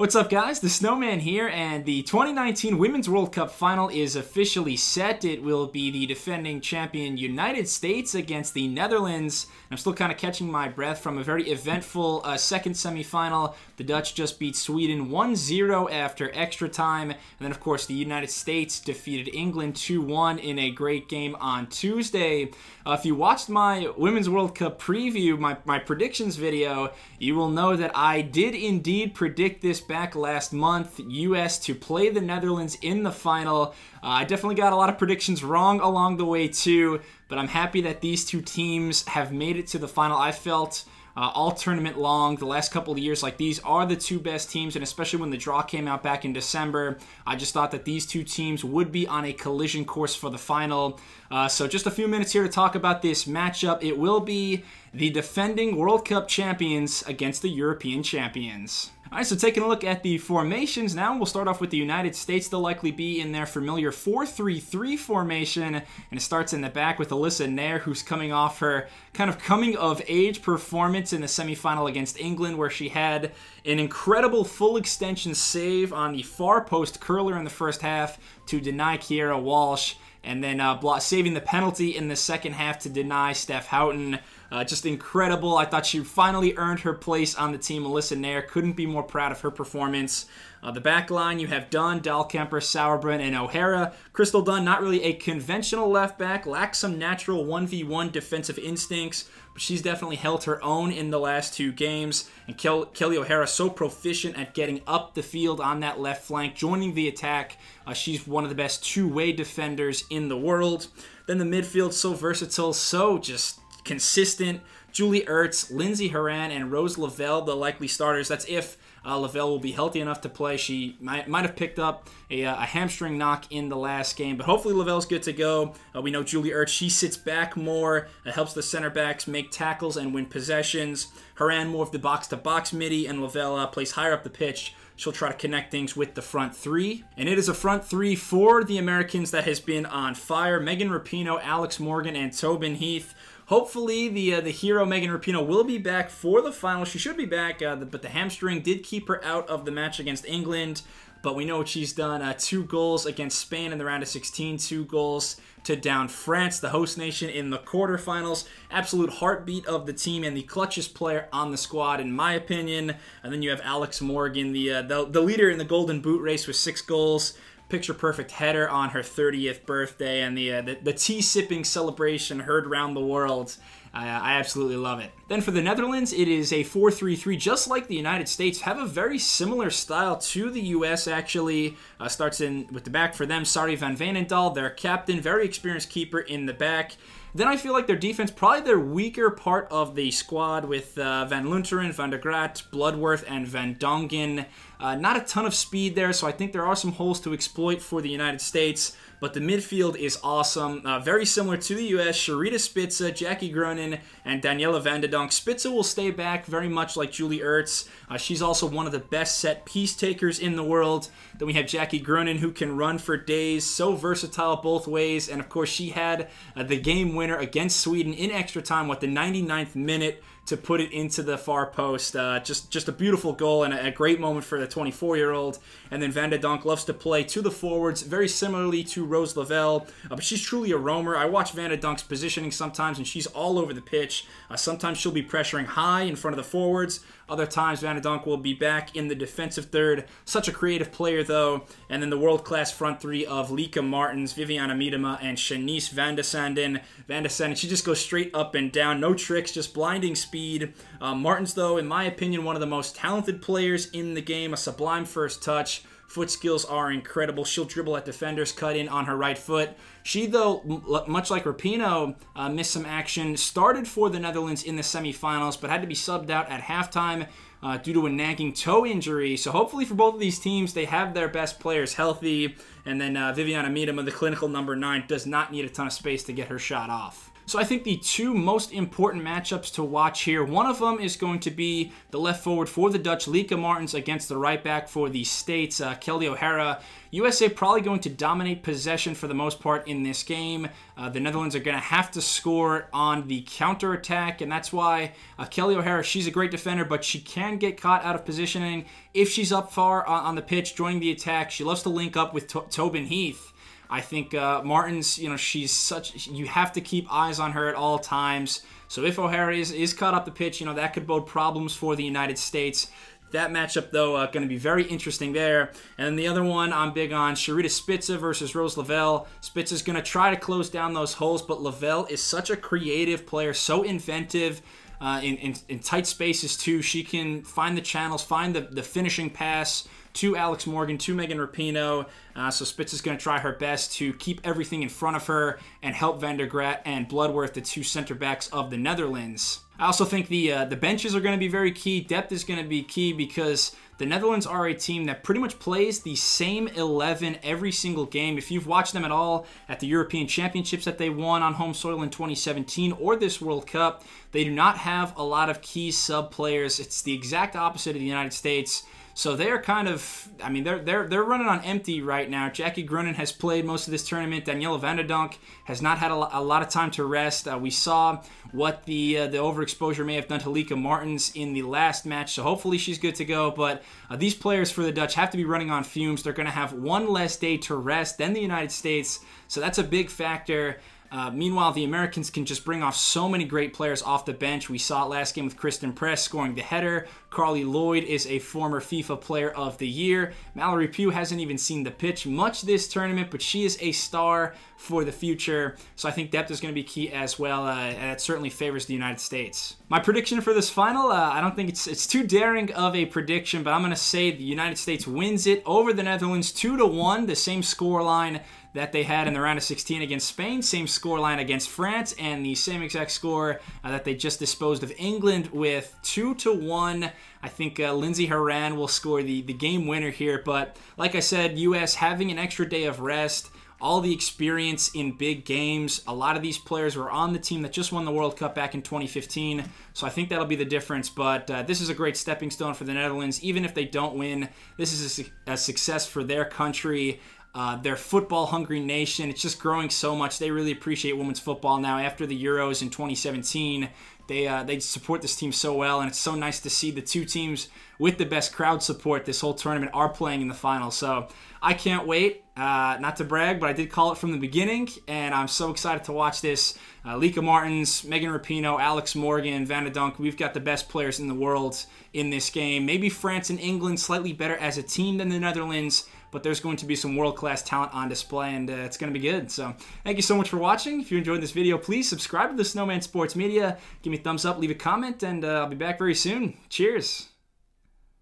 What's up, guys? The Snowman here, and the 2019 Women's World Cup final is officially set. It will be the defending champion United States against the Netherlands. I'm still kind of catching my breath from a very eventful second semifinal. The Dutch just beat Sweden 1-0 after extra time, and then of course the United States defeated England 2-1 in a great game on Tuesday. If you watched my Women's World Cup preview, my predictions video, you will know that I did indeed predict this back last month, US to play the Netherlands in the final. I definitely got a lot of predictions wrong along the way too, but I'm happy that these two teams have made it to the final. I felt all tournament long, the last couple of years, like these are the two best teams, and especially when the draw came out back in December, I just thought that these two teams would be on a collision course for the final. So just a few minutes here to talk about this matchup. It will be the defending World Cup champions against the European champions. All right, so taking a look at the formations now, we'll start off with the United States. They'll likely be in their familiar 4-3-3 formation, and it starts in the back with Alyssa Nair, who's coming off her kind of coming-of-age performance in the semifinal against England, where she had an incredible full extension save on the far post curler in the first half to deny Keira Walsh, and then saving the penalty in the second half to deny Steph Houghton. Just incredible. I thought she finally earned her place on the team. Alyssa Nair, couldn't be more proud of her performance. The back line, you have Dunn, Dahlkemper, Sauerbrunn, and O'Hara. Crystal Dunn, not really a conventional left back, lacks some natural 1v1 defensive instincts, but she's definitely held her own in the last two games. And Kelly O'Hara, so proficient at getting up the field on that left flank, joining the attack. She's one of the best two-way defenders in the world. Then the midfield, so versatile, so just consistent. Julie Ertz, Lindsay Horan, and Rose Lavelle, the likely starters. That's if Lavelle will be healthy enough to play. She might have picked up a hamstring knock in the last game, but hopefully Lavelle's good to go. We know Julie Ertz, she sits back more, helps the center backs make tackles and win possessions. Horan more of the box-to-box midi, and Lavelle plays higher up the pitch. She'll try to connect things with the front three. And it is a front three for the Americans that has been on fire. Megan Rapinoe, Alex Morgan, and Tobin Heath. Hopefully, the hero Megan Rapinoe will be back for the final. She should be back, but the hamstring did keep her out of the match against England. But we know what she's done. 2 goals against Spain in the round of 16, 2 goals to down France, the host nation, in the quarterfinals. Absolute heartbeat of the team and the clutchest player on the squad, in my opinion. And then you have Alex Morgan, the leader in the Golden Boot race with 6 goals. Picture-perfect header on her 30th birthday, and the tea-sipping celebration heard around the world. I absolutely love it. Then for the Netherlands, it is a 4-3-3, just like the United States. Have a very similar style to the U.S., actually. Starts in with the back for them. Sari van Veenendaal, their captain, very experienced keeper in the back. Then I feel like their defense, probably their weaker part of the squad, with Van Lunteren, Van der Graat, Bloodworth, and Van Dongen. Not a ton of speed there, so I think there are some holes to exploit for the United States. But the midfield is awesome. Very similar to the U.S. Sharita Spitze, Jackie Groenen, and Daniela van de Donk. Spitze will stay back, very much like Julie Ertz. She's also one of the best set-piece takers in the world. Then we have Jackie Groenen, who can run for days. So versatile both ways. And, of course, she had the game winner against Sweden in extra time, the 99th minute, to put it into the far post. Just a beautiful goal and a great moment for the 24-year-old. And then Van de Donk loves to play to the forwards, very similarly to Rose Lavelle. But she's truly a roamer. I watch Van de Donk's positioning sometimes, and she's all over the pitch. Sometimes she'll be pressuring high in front of the forwards. Other times, Van de Donk will be back in the defensive third. Such a creative player, though. And then the world-class front three of Lieke Martens, Viviana Miedema, and Shanice van de Sanden. Van de Sanden, she just goes straight up and down. No tricks, just blinding speed. Martens, though, in my opinion, one of the most talented players in the game. A sublime first touch. Foot skills are incredible. She'll dribble at defenders, cut in on her right foot. She, though, much like Rapinoe, missed some action. Started for the Netherlands in the semifinals, but had to be subbed out at halftime due to a nagging toe injury. So hopefully for both of these teams, they have their best players healthy. And then Viviana Miedema, the clinical number 9, does not need a ton of space to get her shot off. So I think the two most important matchups to watch here, one of them is going to be the left forward for the Dutch, Lieke Martens, against the right back for the States, Kelly O'Hara. USA probably going to dominate possession for the most part in this game. The Netherlands are going to have to score on the counterattack, and that's why Kelly O'Hara, she's a great defender, but she can get caught out of positioning if she's up far on the pitch joining the attack. She loves to link up with Tobin Heath. I think Martins, you have to keep eyes on her at all times. So if O'Hara is caught up the pitch, that could bode problems for the United States. That matchup, though, going to be very interesting there. And then the other one I'm big on, Sharita Spitza versus Rose Lavelle. Spitza's going to try to close down those holes, but Lavelle is such a creative player, so inventive in tight spaces, too. She can find the channels, find the finishing pass to Alex Morgan, to Megan Rapinoe. So Spitza's going to try her best to keep everything in front of her and help Van der Graat and Bloodworth, the two center backs of the Netherlands. I also think the benches are going to be very key. Depth is going to be key because the Netherlands are a team that pretty much plays the same 11 every single game. If you've watched them at all at the European Championships that they won on home soil in 2017 or this World Cup, they do not have a lot of key sub players. It's the exact opposite of the United States. So they're kind of, they're running on empty right now. Jackie Grunin has played most of this tournament. Daniela Van der Donk has not had a lot of time to rest. We saw what the overexposure may have done to Lieke Martens in the last match, so hopefully she's good to go. But these players for the Dutch have to be running on fumes. They're going to have one less day to rest than the United States, so that's a big factor. Meanwhile, the Americans can just bring off so many great players off the bench. We saw it last game with Kristen Press scoring the header. Carly Lloyd is a former FIFA Player of the Year. Mallory Pugh hasn't even seen the pitch much this tournament, but she is a star for the future. So I think depth is going to be key as well, and it certainly favors the United States. My prediction for this final, I don't think it's too daring of a prediction, but I'm going to say the United States wins it over the Netherlands 2-1, the same scoreline that they had in the round of 16 against Spain, same scoreline against France, and the same exact score that they just disposed of England with, 2-1. I think Lindsey Horan will score the game winner here, but like I said, U.S. having an extra day of rest, all the experience in big games. A lot of these players were on the team that just won the World Cup back in 2015, so I think that'll be the difference. But this is a great stepping stone for the Netherlands. Even if they don't win, this is a success for their country. Their football-hungry nation, it's just growing so much. They really appreciate women's football now. After the Euros in 2017, they support this team so well, and it's so nice to see the two teams with the best crowd support this whole tournament are playing in the final. So I can't wait. Not to brag, but I did call it from the beginning, and I'm so excited to watch this. Lieke Martens, Megan Rapinoe, Alex Morgan, Van der Donk, we've got the best players in the world in this game. Maybe France and England slightly better as a team than the Netherlands, but there's going to be some world-class talent on display, and it's going to be good. So thank you so much for watching. If you enjoyed this video, please subscribe to the Snowman Sports Media. Give me a thumbs up, leave a comment, and I'll be back very soon. Cheers.